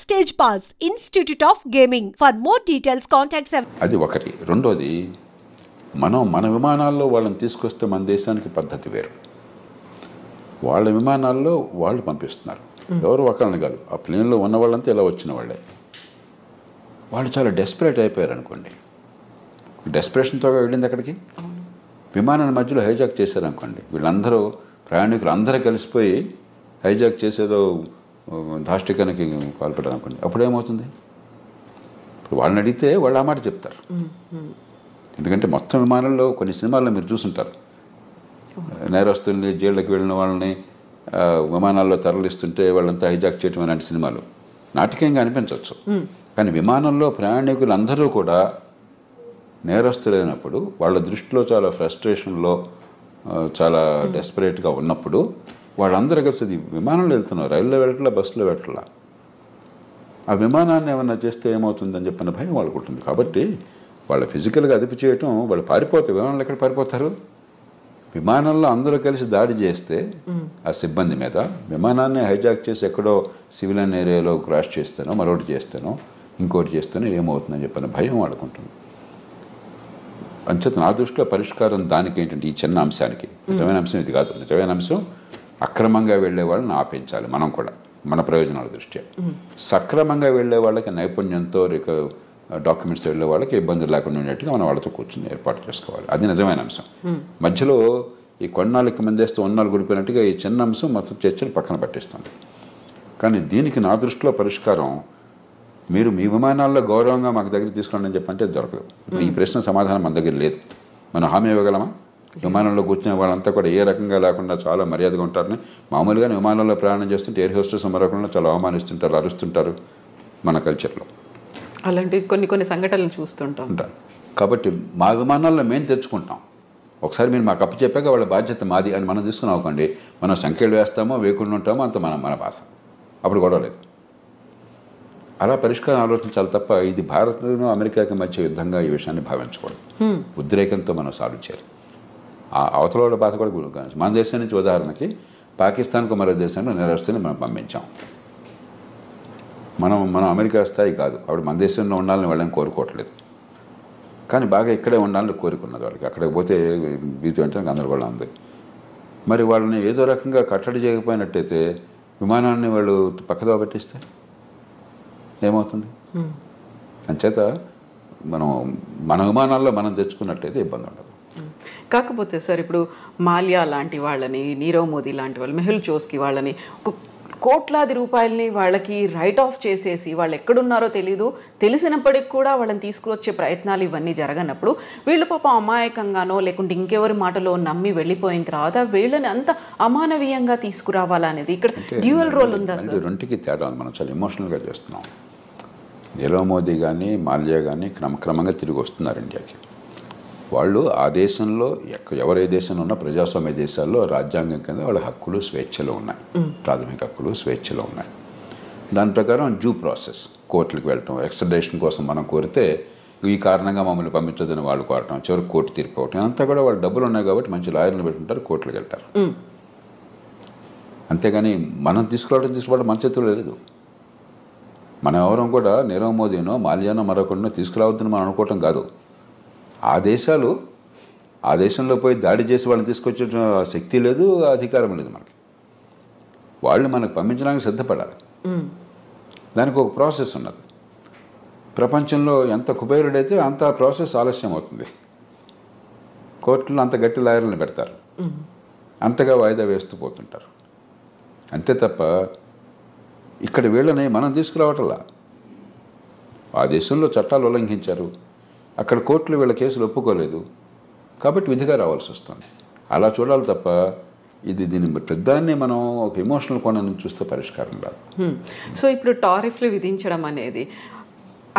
Stage Pass, Institute of Gaming. For more details, contact 7. అది ఒకటి. రెండోది, మన విమానాల్లో వాళ్ళని తీసుకొస్తే మన దేశానికి పద్ధతి వేరు. వాళ్ళ విమానాల్లో వాళ్ళు పంపిస్తున్నారు, ఎవరు ఒకళ్ళని కాదు. ఆ ప్లేన్లో ఉన్న వాళ్ళంతా ఇలా వచ్చిన వాళ్ళే. వాళ్ళు చాలా డెస్పరేట్ అయిపోయారు అనుకోండి. డెస్పరేషన్తో వెళ్ళింది అక్కడికి. విమానాన్ని మధ్యలో హైజాక్ చేశారనుకోండి, వీళ్ళందరూ ప్రయాణికులు అందరూ కలిసిపోయి హైజాక్ చేసేదో దాష్టికానికి పాల్పడారు అనుకోండి, అప్పుడేమవుతుంది? ఇప్పుడు వాళ్ళని అడిగితే వాళ్ళు ఆ మాట చెప్తారు. ఎందుకంటే మొత్తం విమానంలో కొన్ని సినిమాల్లో మీరు చూసుంటారు, నేరస్తుల్ని జైళ్ళకి వెళ్ళిన వాళ్ళని విమానాల్లో తరలిస్తుంటే వాళ్ళంతా హైజాక్ చేయటం అలాంటి సినిమాలు నాటకీయంగా అనిపించవచ్చు. కానీ విమానంలో ప్రయాణికులు అందరూ కూడా నేరస్తులైనప్పుడు, వాళ్ళ దృష్టిలో చాలా ఫ్రస్ట్రేషన్లో, చాలా డెస్పరేట్గా ఉన్నప్పుడు వాళ్ళందరూ కలిసి విమానంలో వెళ్తున్నారు, రైల్లో వెళ్ళట్లా, బస్సులో వెళ్ళట్లా. ఆ విమానాన్ని ఏమన్నా చేస్తే ఏమవుతుందని చెప్పిన భయం వాళ్ళకు ఉంటుంది. కాబట్టి వాళ్ళ ఫిజికల్గా అదుపు చేయటం, వాళ్ళు పారిపోతారు. విమానంలో ఎక్కడ పారిపోతారు? విమానంలో అందరూ కలిసి దాడి చేస్తే ఆ సిబ్బంది మీద, విమానాన్ని హైజాక్ చేసి ఎక్కడో సివిలియన్ ఏరియాలో క్రాష్ చేస్తానో, మరొకటి చేస్తానో, ఇంకోటి చేస్తానో ఏమవుతుందని చెప్పిన భయం వాడుకుంటుంది. అంచేత నా దృష్టిలో పరిష్కారం దానికి ఏంటంటే, ఈ చిన్న అంశానికి, నిజమైన అంశం ఇది కాదు. నిజమైన అంశం అక్రమంగా వెళ్ళే వాళ్ళని ఆపించాలి. మనం కూడా మన ప్రయోజనాల దృష్ట్యా సక్రమంగా వెళ్ళే వాళ్ళకి నైపుణ్యంతో డాక్యుమెంట్స్ వెళ్ళే వాళ్ళకి ఇబ్బందులు లేకుండా ఉండేట్టుగా మనం వాళ్ళతో కూర్చొని ఏర్పాటు చేసుకోవాలి. అది నిజమైన అంశం. మధ్యలో ఈ కొన్నాళ్ళకి మందేస్తే ఉన్నాళ్ళు గుడిపోయినట్టుగా ఈ చిన్న అంశం మొత్తం చర్చలు పక్కన పట్టేస్తుంది. కానీ దీనికి నా దృష్టిలో పరిష్కారం, మీరు మీ విమానాల్లో గౌరవంగా మాకు దగ్గర తీసుకోండి అని చెప్పంటే దొరకదు. ఈ ప్రశ్న సమాధానం మన దగ్గర లేదు. మనం హామీ ఇవ్వగలమా? విమానంలో కూర్చునే వాళ్ళంతా కూడా ఏ రకంగా లేకుండా చాలా మర్యాదగా ఉంటారని. మామూలుగానే విమానంలో ప్రయాణం చేస్తుంటే ఎయిర్ హోస్టెస్ మరొకళ్ళు చాలా అవమానిస్తుంటారు, అరుస్తుంటారు మన కల్చర్లో. అలాంటి కొన్ని సంఘటనలు చూస్తుంటాం. కాబట్టి మా విమానాల్లో మేము తెచ్చుకుంటాం. ఒకసారి మీరు మాకు అప్పు చెప్పాక వాళ్ళ బాధ్యత మాది అని మనం తీసుకుని అవ్వకండి. మనం సంఖ్యలు వేస్తామో వేయకుండా ఉంటామో అంత మన బాధ. అప్పుడు గొడవ లేదు. అలా పరిష్కారం ఆలోచించాలి తప్ప ఇది భారత్ను అమెరికాకి మధ్య యుద్ధంగా ఈ విషయాన్ని భావించకూడదు. ఉద్రేకంతో మనం సాల్వ్ చేయాలి. ఆ అవతల వాళ్ళ బాధ కూడా గురించి. మన దేశం నుంచి ఉదాహరణకి పాకిస్తాన్కు మరో దేశంలో నేరస్తుని మనం పంపించాం. మనం అమెరికా స్థాయి కాదు. అప్పుడు మన దేశంలో ఉండాలని వాళ్ళని కోరుకోవట్లేదు. కానీ బాగా ఇక్కడే ఉండాలని కోరుకున్నది వాళ్ళకి. అక్కడికి పోతే బీతి వెంటనే గందరగోళం ఉంది. మరి వాళ్ళని ఏదో రకంగా కట్టడి చేయకపోయినట్టయితే విమానాన్ని వాళ్ళు పక్కదో పట్టిస్తే ఏమవుతుంది? అంచేత మన విమానాల్లో మనం తెచ్చుకున్నట్టయితే ఇబ్బంది ఉండదు. కాకపోతే సార్, ఇప్పుడు మాల్యా లాంటి వాళ్ళని, నీరవ్ మోదీ లాంటి వాళ్ళు, మెహుల్ చోస్కి వాళ్ళని కోట్లాది రూపాయలని వాళ్ళకి రైట్ ఆఫ్ చేసేసి వాళ్ళు ఎక్కడున్నారో తెలిసినప్పటికి కూడా వాళ్ళని తీసుకువచ్చే ప్రయత్నాలు ఇవన్నీ జరగనప్పుడు వీళ్ళు పాపం అమాయకంగానో లేకుంటే ఇంకెవరి మాటలో నమ్మి వెళ్ళిపోయిన తర్వాత వీళ్ళని అంత అమానవీయంగా తీసుకురావాలనేది ఇక్కడ డ్యూయల్ రోల్ ఉందా సార్? రెండుకి తేడా. మనం చాలా ఎమోషనల్గా చేస్తున్నాం. నీరవ్ మోదీ కానీ మాల్యా కానీ క్రమక్రమంగా తిరిగి వస్తున్నారు ఇండియాకి. వాళ్ళు ఆ దేశంలో ఎవరే దేశంలో ఉన్నా ప్రజాస్వామ్య దేశాల్లో రాజ్యాంగం కింద వాళ్ళ హక్కులు స్వేచ్ఛలు ఉన్నాయి, ప్రాథమిక హక్కులు స్వేచ్ఛలు ఉన్నాయి. దాని ప్రకారం డ్యూ ప్రాసెస్, కోర్టులకు వెళ్ళటం, ఎక్స్ట్రడిషన్ కోసం మనం కోరితే ఈ కారణంగా మమ్మల్ని పంపించదని వాళ్ళు కోరటం, చివరికి కోర్టు తీర్పు అవటం, అంతా కూడా వాళ్ళు డబ్బులు ఉన్నాయి కాబట్టి మంచి లాయర్లు పెట్టుకుంటారు, కోర్టులకు వెళ్తారు. అంతేగాని మనం తీసుకోవడం మన చేతుల్లో లేదు. మనం ఎవరం కూడా నీరవ్ మోదీనో మాల్యానో మరొకరినో తీసుకురావద్దని మనం అనుకోవటం కాదు. ఆ దేశంలో పోయి దాడి చేసి వాళ్ళని తీసుకొచ్చే శక్తి లేదు, అధికారం లేదు మనకి. వాళ్ళు మనకు పంపించడానికి సిద్ధపడాలి. దానికి ఒక ప్రాసెస్ ఉన్నది. ప్రపంచంలో ఎంత కుబేరుడైతే అంత ప్రాసెస్ ఆలస్యం అవుతుంది. కోర్టులో అంత గట్టి లాయర్లను పెడతారు, అంతగా వాయిదా వేస్తూ పోతుంటారు. అంతే తప్ప ఇక్కడ వీళ్ళని మనం తీసుకురావటంలా. ఆ దేశంలో చట్టాలు ఉల్లంఘించారు, అక్కడ కోర్టులు వీళ్ళ కేసులు ఒప్పుకోలేదు కాబట్టి విధిగా రావాల్సి వస్తుంది. అలా చూడాలి తప్ప దీని పెద్దాన్ని మనం ఒక ఎమోషనల్ కోణం నుంచి చూస్తే పరిష్కారం రాదు. సో ఇప్పుడు టారిఫ్లు విధించడం అనేది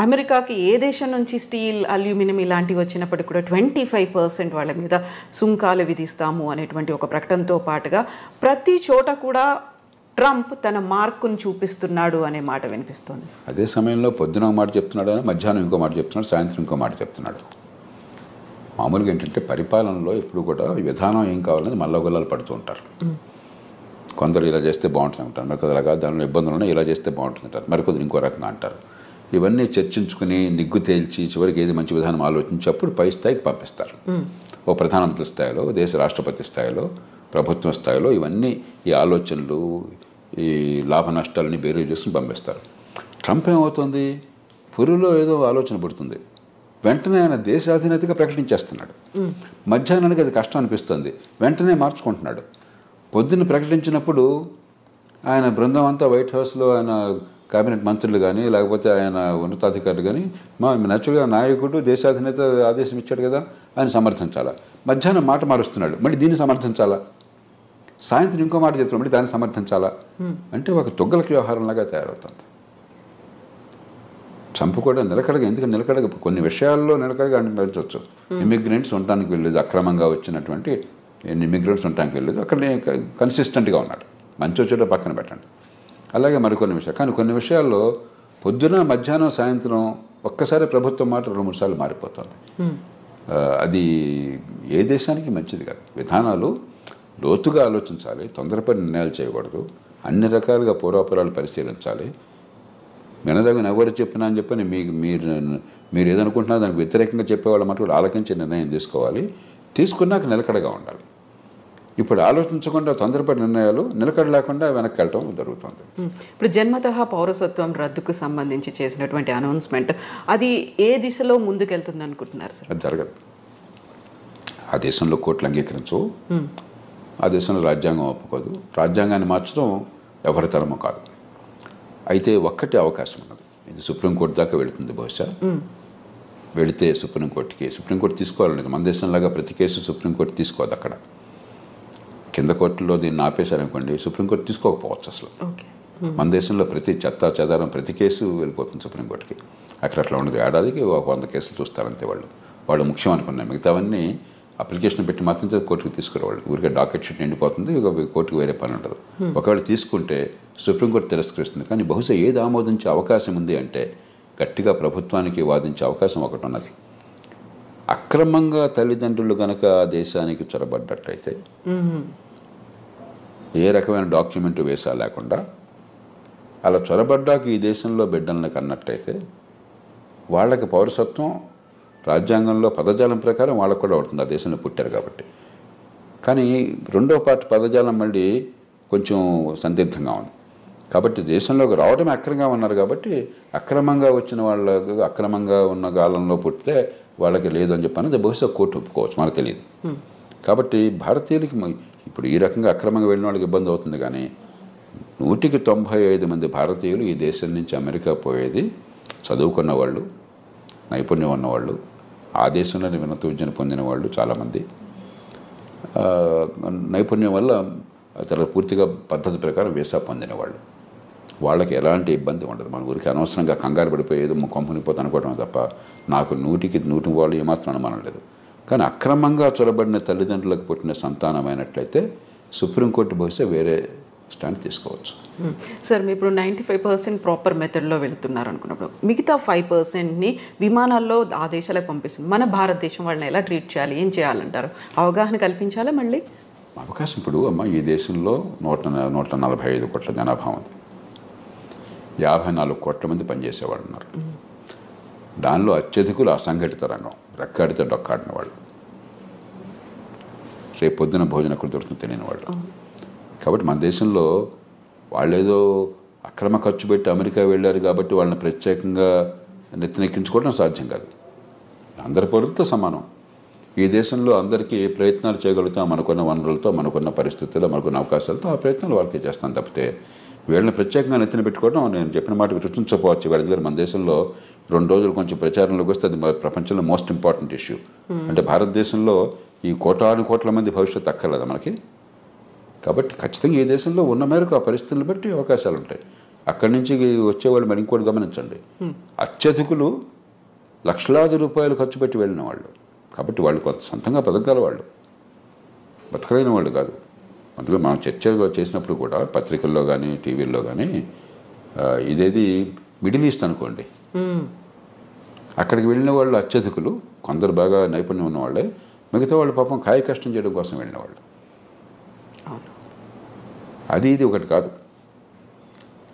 అమెరికాకి ఏ దేశం నుంచి స్టీల్, అల్యూమినియం ఇలాంటివి వచ్చినప్పటికీ కూడా 25% వాళ్ళ మీద సుంకాలు విధిస్తాము అనేటువంటి ఒక ప్రకటనతో పాటుగా ప్రతి చోట కూడా ట్రంప్ తన మార్కును చూపిస్తున్నాడు అనే మాట వినిపిస్తోంది. అదే సమయంలో పొద్దున ఒక మాట చెప్తున్నాడు, మధ్యాహ్నం ఇంకో మాట చెప్తున్నాడు, సాయంత్రం ఇంకో మాట చెప్తున్నాడు. మామూలుగా ఏంటంటే పరిపాలనలో ఎప్పుడు కూడా విధానం ఏం కావాలని మల్లగొల్లాలు పడుతూ ఉంటారు. కొందరు ఇలా చేస్తే బాగుంటుంది అంటారు, మరికొందరు అలాగా దానిలో ఇబ్బందులు ఉన్నాయి, ఇలా చేస్తే బాగుంటుంది అంటారు, మరికొందరు ఇంకో రకంగా అంటారు. ఇవన్నీ చర్చించుకుని నిగ్గు తేల్చి చివరికి ఏది మంచి విధానం ఆలోచించి అప్పుడు పై స్థాయికి పంపిస్తారు. ఓ ప్రధానమంత్రి స్థాయిలో, దేశ రాష్ట్రపతి స్థాయిలో, ప్రభుత్వం స్థాయిలో ఇవన్నీ ఈ ఆలోచనలు, ఈ లాభ నష్టాలని బేరీ చేసుకుని పంపిస్తారు. ట్రంప్ ఏమవుతుంది, పురిలో ఏదో ఆలోచన పుడుతుంది, వెంటనే ఆయన దేశాధినేతగా ప్రకటించేస్తున్నాడు. మధ్యాహ్నానికి అది కష్టం అనిపిస్తుంది, వెంటనే మార్చుకుంటున్నాడు. పొద్దున్న ప్రకటించినప్పుడు ఆయన బృందం అంతా వైట్ హౌస్లో ఆయన కేబినెట్ మంత్రులు కానీ లేకపోతే ఆయన ఉన్నతాధికారులు కానీ మా నేచురల్గా నాయకుడు దేశాధినేత ఆదేశం ఇచ్చాడు కదా ఆయన సమర్థించాలా. మధ్యాహ్నం మాట మారుస్తున్నాడు, మళ్ళీ దీన్ని సమర్థించాలా. సాయంత్రం ఇంకో మాట చెప్తున్నాడు, మళ్ళీ దాన్ని సమర్థించాలా. అంటే ఒక తొగ్గలకి వ్యవహారంలాగా తయారవుతుంది. ట్రంప్ కూడా నిలకడగా, ఎందుకంటే నిలకడగా కొన్ని విషయాల్లో నిలకడగా అనిపించవచ్చు. ఇమిగ్రెంట్స్ ఉండడానికి వెళ్ళలేదు, అక్రమంగా వచ్చినటువంటి ఇమిగ్రెంట్స్ ఉండడానికి వెళ్ళలేదు, అక్కడ కన్సిస్టెంట్గా ఉన్నాడు. మంచి వచ్చేటో పక్కన పెట్టండి. అలాగే మరికొన్ని విషయాలు, కానీ కొన్ని విషయాల్లో పొద్దున మధ్యాహ్నం సాయంత్రం ఒక్కసారి ప్రభుత్వం మాట 2-3 సార్లు మారిపోతుంది. అది ఏ దేశానికి మంచిది కాదు. విధానాలు లోతుగా ఆలోచించాలి, తొందరపడి నిర్ణయాలు చేయకూడదు, అన్ని రకాలుగా పూర్వాపురాలు పరిశీలించాలి. వినదగిన ఎవరు చెప్పినా అని చెప్పని మీరు ఏదనుకుంటున్నా దానికి వ్యతిరేకంగా చెప్పేవాళ్ళ మటుకు ఆలకించే నిర్ణయం తీసుకోవాలి. తీసుకున్నాక నిలకడగా ఉండాలి. ఇప్పుడు ఆలోచించకుండా తొందరపడి నిర్ణయాలు, నిలకడ లేకుండా వెనక్కి వెళ్ళటం జరుగుతుంది. ఇప్పుడు జన్మతః పౌరసత్వం రద్దుకు సంబంధించి చేసినటువంటి అనౌన్స్మెంట్ అది ఏ దిశలో ముందుకెళ్తుంది అనుకుంటున్నారు సార్? అది జరగదు. ఆ దేశంలో కోర్టులు అంగీకరించవు, ఆ దేశంలో రాజ్యాంగం ఒప్పుకోదు. రాజ్యాంగాన్ని మార్చడం ఎవరి తరమో కాదు. అయితే ఒక్కటి అవకాశం ఉన్నది, ఇది సుప్రీంకోర్టు దాకా వెళుతుంది. బహుశా వెళితే సుప్రీంకోర్టు తీసుకోవాలనేది. మన దేశంలాగా ప్రతి కేసు సుప్రీంకోర్టు తీసుకోవద్దు. అక్కడ కింద కోర్టులో దీన్ని ఆపేశారనుకోండి, సుప్రీంకోర్టు తీసుకోకపోవచ్చు అసలు. మన దేశంలో ప్రతి చెత్త చెదారం ప్రతి కేసు వెళ్ళిపోతుంది సుప్రీంకోర్టుకి. అక్కడ అట్లా ఉండదు. ఏడాదికి 100 కేసులు చూస్తారంతే. వాళ్ళు ముఖ్యం అనుకున్నాయి, మిగతావన్నీ అప్లికేషన్ పెట్టి మాత్రం కోర్టుకు తీసుకురావాలి. ఊరికే డాకెట్ షీట్ నిండిపోతుంది, కోర్టుకు వేరే పని ఉండదు. ఒకవేళ తీసుకుంటే సుప్రీంకోర్టు తిరస్కరిస్తుంది. కానీ బహుశా ఏది ఆమోదించే అవకాశం ఉంది అంటే గట్టిగా ప్రభుత్వానికి వాదించే అవకాశం ఒకటి ఉన్నది. అక్రమంగా తల్లిదండ్రులు కనుక దేశానికి చొరబడ్డట్టయితే, ఏ రకమైన డాక్యుమెంట్ వేసా లేకుండా అలా చొరబడ్డాక ఈ దేశంలో బిడ్డలను కన్నట్టయితే వాళ్ళకి పౌరసత్వం రాజ్యాంగంలో పదజాలం ప్రకారం వాళ్ళకు కూడా అవుతుంది, ఆ దేశంలో పుట్టారు కాబట్టి. కానీ రెండో పార్ట్ పదజాలం మళ్ళీ కొంచెం సందిగ్ధంగా ఉంది. కాబట్టి దేశంలోకి రావడమే అక్రమంగా ఉన్నారు కాబట్టి అక్రమంగా వచ్చిన వాళ్ళకు, అక్రమంగా ఉన్న కాలంలో పుట్టితే వాళ్ళకి లేదు అని చెప్పి బహుశా కోర్టు ఒప్పుకోవచ్చు, మనకు తెలియదు. కాబట్టి భారతీయులకి ఇప్పుడు ఈ రకంగా అక్రమంగా వెళ్ళిన వాళ్ళకి ఇబ్బంది అవుతుంది. కానీ 195 మంది భారతీయులు ఈ దేశం నుంచి అమెరికా పోయేది చదువుకున్న వాళ్ళు, నైపుణ్యం ఉన్నవాళ్ళు, ఆ దేశంలోనే ఉన్నత విద్యను పొందిన వాళ్ళు చాలామంది, నైపుణ్యం వల్ల చాలా పూర్తిగా పద్ధతి ప్రకారం వీసా పొందిన వాళ్ళు. వాళ్ళకి ఎలాంటి ఇబ్బంది ఉండదు. మన ఊరికి అనవసరంగా కంగారు పడిపోయేది కంపెనీపోతే అనుకోవడం తప్ప నాకు 100కి వాళ్ళు ఏమాత్రం అనుమానం లేదు. కానీ అక్రమంగా చొరబడిన తల్లిదండ్రులకు పుట్టిన సంతానమైనట్లయితే సుప్రీంకోర్టు బహుశా వేరే స్టాండ్ తీసుకోవచ్చు. సార్ మీరు ఇప్పుడు 95% ప్రాపర్ మెథడ్లో వెళుతున్నారు అనుకున్నప్పుడు మిగతా 5%ని విమానాల్లో ఆ దేశాలకు పంపిస్తుంది. మన భారతదేశం వాళ్ళని ఎలా ట్రీట్ చేయాలి, ఏం చేయాలంటారు? అవగాహన కల్పించాలా? మళ్ళీ అవకాశం ఇప్పుడు ఈ దేశంలో 145 కోట్ల జనాభా ఉంది, 54 కోట్ల మంది పనిచేసేవాళ్ళు ఉన్నారు. దానిలో అత్యధికులు అసంఘటిత రంగం, రెక్కాడితే డొక్కాడిన వాళ్ళు, రేపు పొద్దున భోజనం ఎక్కడ దొరుకుతుందో తెలియని వాళ్ళు. కాబట్టి మన దేశంలో వాళ్ళేదో అక్రమ ఖర్చు పెట్టి అమెరికా వెళ్ళారు కాబట్టి వాళ్ళని ప్రత్యేకంగా నెత్తినెక్కించుకోవడం సాధ్యం కాదు. అందరి పౌరులతో సమానం. ఈ దేశంలో అందరికీ ఏ ప్రయత్నాలు చేయగలుగుతాం మనకున్న వనరులతో, మనకున్న పరిస్థితుల్లో, మనకున్న అవకాశాలతో ఆ ప్రయత్నాలు వాళ్ళకి చేస్తాం తప్పితే వీళ్ళని ప్రత్యేకంగా నెత్తిన పెట్టుకోవడం నేను చెప్పిన మాట రుచించకపోవచ్చు. వాళ్ళ మన దేశంలో 2 రోజులు కొంచెం ప్రచారంలోకి వస్తే అది ప్రపంచంలో మోస్ట్ ఇంపార్టెంట్ ఇష్యూ. అంటే భారతదేశంలో ఈ కోట్ల మంది భవిష్యత్తు అక్కర్లేదా మనకి? కాబట్టి ఖచ్చితంగా ఈ దేశంలో ఉన్న మేరకు ఆ పరిస్థితులను బట్టి అవకాశాలు ఉంటాయి. అక్కడి నుంచి వచ్చేవాళ్ళు మరి ఇంకోటి గమనించండి, అత్యధికులు లక్షలాది రూపాయలు ఖర్చు పెట్టి వెళ్ళిన వాళ్ళు. కాబట్టి వాళ్ళు కొంత సొంతంగా బతకగల వాళ్ళు, బతకలేని వాళ్ళు కాదు. అందులో మనం చర్చ చేసినప్పుడు కూడా పత్రికల్లో కానీ టీవీల్లో కానీ ఇదేది మిడిల్ ఈస్ట్ అనుకోండి, అక్కడికి వెళ్ళిన వాళ్ళు అత్యధికులు, కొందరు బాగా నైపుణ్యం ఉన్నవాళ్ళే, మిగతా వాళ్ళు పాపం కాయ కష్టం చేయడం కోసం వెళ్ళిన వాళ్ళు. అది ఇది ఒకటి కాదు.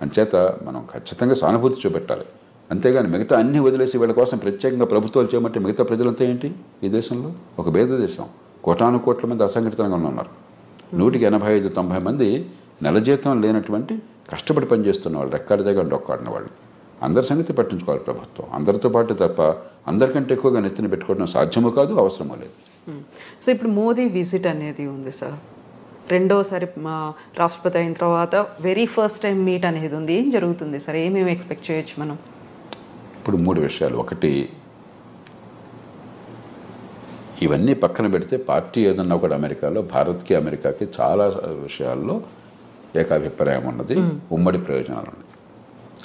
అంచేత మనం ఖచ్చితంగా సానుభూతి చూపెట్టాలి. అంతేగాని మిగతా అన్ని వదిలేసి వీళ్ళ కోసం ప్రత్యేకంగా ప్రభుత్వాలు చేయమంటే మిగతా ప్రజలంతా ఏంటి? ఈ దేశంలో ఒక పేద దేశం, కోటాను కోట్ల మంది అసంఘటితంగా ఉన్నారు. 185-90 మంది నెల జీతం లేనటువంటి కష్టపడి పనిచేస్తున్న వాళ్ళు, రెక్కాడి దగ్గర డొక్కాడిన వాళ్ళు. అందరి సంగతి పట్టించుకోవాలి ప్రభుత్వం. అందరితో పాటు తప్ప అందరికంటే ఎక్కువగా నెత్తిన పెట్టుకోవడం సాధ్యమూ కాదు, అవసరమూ లేదు. సో ఇప్పుడు మోదీ విజిట్ అనేది ఉంది సార్, రెండోసారి మా రాష్ట్రపతి అయిన తర్వాత వెరీ ఫస్ట్ టైం మీట్ అనేది ఉంది. ఏం జరుగుతుంది సార్? ఏమేమి ఎక్స్పెక్ట్ చేయొచ్చు మనం? ఇప్పుడు 3 విషయాలు. ఒకటి, ఇవన్నీ పక్కన పెడితే పార్టీ ఏదన్నా కూడా అమెరికాలో భారత్కి అమెరికాకి చాలా విషయాల్లో ఏకాభిప్రాయం ఉన్నది, ఉమ్మడి ప్రయోజనాలు ఉన్నాయి.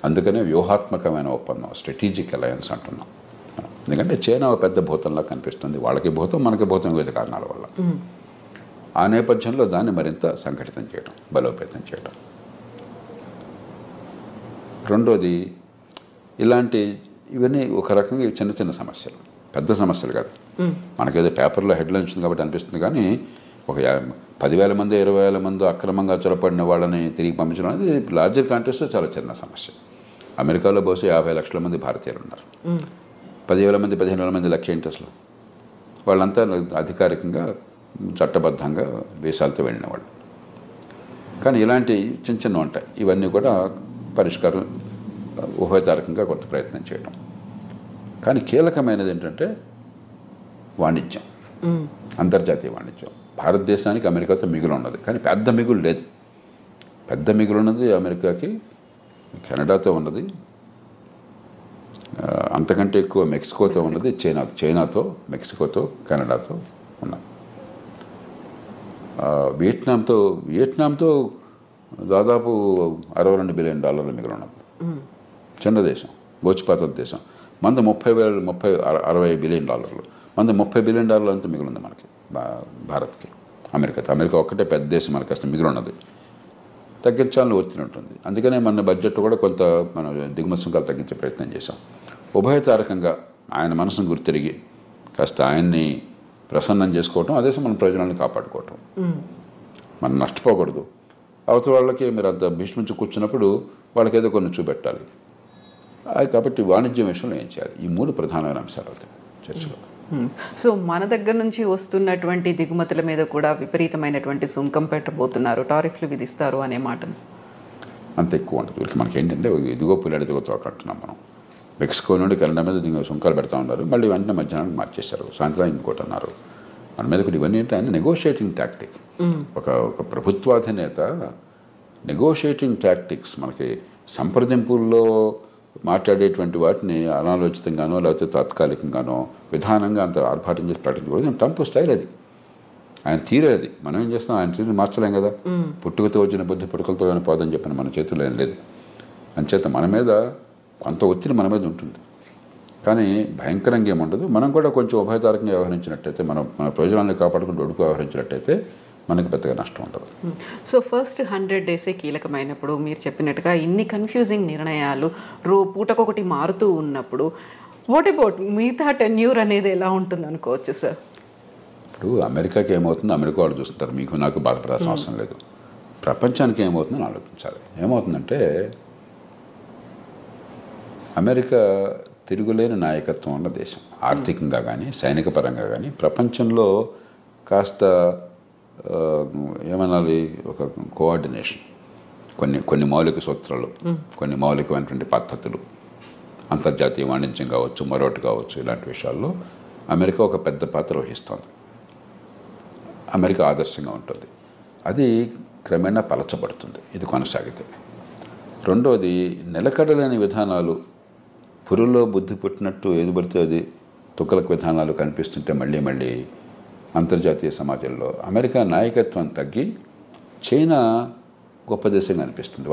అందుకనే వ్యూహాత్మకమైన ఒప్పందం, స్ట్రాటజిక్ అలయన్స్ అంటున్నాం. ఎందుకంటే చైనా పెద్ద భూతంలా కనిపిస్తుంది, వాళ్ళకి భూతం మనకి భూతం, వివిధ కారణాల వల్ల. ఆ నేపథ్యంలో దాన్ని మరింత సంఘటితం చేయడం, బలోపేతం చేయడం. రెండోది, ఇవన్నీ ఒక రకంగా చిన్న చిన్న సమస్యలు, పెద్ద సమస్యలు కాదు. మనకేదో పేపర్లో హెడ్లైన్ వచ్చింది కాబట్టి అనిపిస్తుంది, కానీ ఒక 10,000 మంది 20,000 మంది అక్రమంగా చొరపడిన వాళ్ళని తిరిగి పంపించడం అనేది లార్జర్ కాంటెక్స్ట్లో చాలా చిన్న సమస్య. అమెరికాలో బహుశా 50 లక్షల మంది భారతీయులు ఉన్నారు. 10,000 మంది 15,000 మంది లెక్క ఏంటి అసలు? వాళ్ళంతా అధికారికంగా చట్టబద్ధంగా దేశాలతో వెళ్ళిన వాళ్ళు. కానీ ఇలాంటి చిన్న చిన్న ఉంటాయి. ఇవన్నీ కూడా పరిష్కారం ఉభయతారకంగా కొంత ప్రయత్నం చేయడం. కానీ కీలకమైనది ఏంటంటే వాణిజ్యం, అంతర్జాతీయ వాణిజ్యం. భారతదేశానికి అమెరికాతో మిగులు ఉన్నది, కానీ పెద్ద మిగులు లేదు. పెద్ద మిగులు ఉన్నది అమెరికాకి కెనడాతో ఉన్నది, అంతకంటే ఎక్కువ మెక్సికోతో ఉన్నది, చైనాతో, మెక్సికోతో, కెనడాతో ఉన్నది. వియట్నాంతో దాదాపు $62 బిలియన్ మిగులు ఉన్నది. చిన్న దేశం, గోచిపాత దేశం. మంది 60 బిలియన్ డాలర్లు, మంది $30 బిలియన్ అంతా మిగులుంది మనకి, భారత్కి. అమెరికా ఒక్కటే పెద్ద దేశం, మనకి అసలు మిగులున్నది. తగ్గించాలని ఒత్తిడి ఉంటుంది. అందుకనే మన బడ్జెట్ కూడా కొంత మనం దిగుమతి సుంకాలు తగ్గించే ప్రయత్నం చేశాం. ఉభయతారకంగా ఆయన మనసును గుర్తిరిగి కాస్త ఆయన్ని ప్రసన్నం చేసుకోవటం, అదే మన ప్రయోజనాలను కాపాడుకోవటం. మనం నష్టపోకూడదు. అవతల వాళ్ళకి మీరు అంత భీష్మించి కూర్చున్నప్పుడు వాళ్ళకి ఏదో కొన్ని చూపెట్టాలి. కాబట్టి వాణిజ్యం విషయంలో ఏం చేయాలి? ఈ 3 ప్రధానమైన అంశాలు అవుతాయి చర్చలో. సో మన దగ్గర నుంచి వస్తున్నటువంటి దిగుమతుల మీద కూడా విపరీతమైనటువంటి సుంకం పెట్టబోతున్నారు, టారిఫ్లు విధిస్తారు అనే మాట అంత ఎక్కువ ఉంటుంది. మనకి ఏంటంటే ఇదిగో పుల్లాడి ఇదిగో తోక అంటున్నాం మనం. మెక్సికో నుండి కెనడా మీద సుంకాలు పెడతా ఉన్నారు, మళ్ళీ వెంటనే మధ్యాహ్నానికి మార్చేశారు, సాయంత్రం ఇంకోటి అన్నారు. మన మీద కూడా ఇవన్నీ ఏంటి ఆయన నెగోషియేటింగ్ టాక్టిక్. ఒక ప్రభుత్వాధినేత నెగోషియేటింగ్ టాక్టిక్స్, మనకి సంప్రదింపుల్లో మాట్లాడేటువంటి వాటిని అనాలోచితంగానో లేకపోతే తాత్కాలికంగానో విధానంగా అంత ఆర్భాటం చేసి ప్రకటించకూడదు. ట్రంప్ స్టైల్ అది, ఆయన తీరే అది. మనం ఏం చేస్తాం? ఆయన తీరు మార్చలేం కదా. పుట్టుకతో వచ్చిన బుద్ధి పుట్టుకలతో పోదని చెప్పిన మన చేతుల్లో ఏం లేదు. అంచేత మన మీద అంత ఒత్తిడి మన మీద ఉంటుంది, కానీ భయంకరంగా ఏముండదు. మనం కూడా కొంచెం ఉభయతారకంగా వ్యవహరించినట్టయితే, మన ప్రయోజనాన్ని కాపాడుకుంటూ ఒడుకు వ్యవహరించినట్టయితే మనకి పెద్దగా నష్టం ఉండదు. సో ఫస్ట్ 100 డేసే కీలకమైనప్పుడు మీరు చెప్పినట్టుగా ఇన్ని కన్ఫ్యూజింగ్ నిర్ణయాలు పూటకొకటి మారుతూ ఉన్నప్పుడు వాట్ అబౌట్ మిగతా టెన్యూర్ అనేది ఎలా ఉంటుంది అనుకోవచ్చు సార్? ఇప్పుడు అమెరికాకి ఏమవుతుందో అమెరికా వాళ్ళు చూస్తుంటారు, మీకు నాకు బాధపడాల్సిన అవసరం లేదు. ప్రపంచానికి ఏమవుతుందని ఆలోచించాలి. ఏమవుతుందంటే అమెరికా తిరుగులేని నాయకత్వం ఉన్న దేశం, ఆర్థికంగా కానీ సైనిక పరంగా కానీ. ప్రపంచంలో కాస్త ఏమనాలి, ఒక కోఆర్డినేషన్, కొన్ని మౌలిక సూత్రాలు, కొన్ని మౌలికమైనటువంటి పద్ధతులు, అంతర్జాతీయ వాణిజ్యం కావచ్చు, మరొకటి కావచ్చు, ఇలాంటి విషయాల్లో అమెరికా ఒక పెద్ద పాత్ర వహిస్తోంది. అమెరికా ఆదర్శంగా ఉంటుంది. అది క్రమేణా పలచబడుతుంది ఇది కొనసాగితే. రెండోది, నిలకడలేని విధానాలు, పురుల్లో బుద్ధి పుట్టినట్టు ఏది పడితే అది తుక్కలకు విధానాలు కనిపిస్తుంటే మళ్ళీ అంతర్జాతీయ సమాజంలో అమెరికా నాయకత్వం తగ్గి చైనా గొప్ప దేశంగా అనిపిస్తుంది.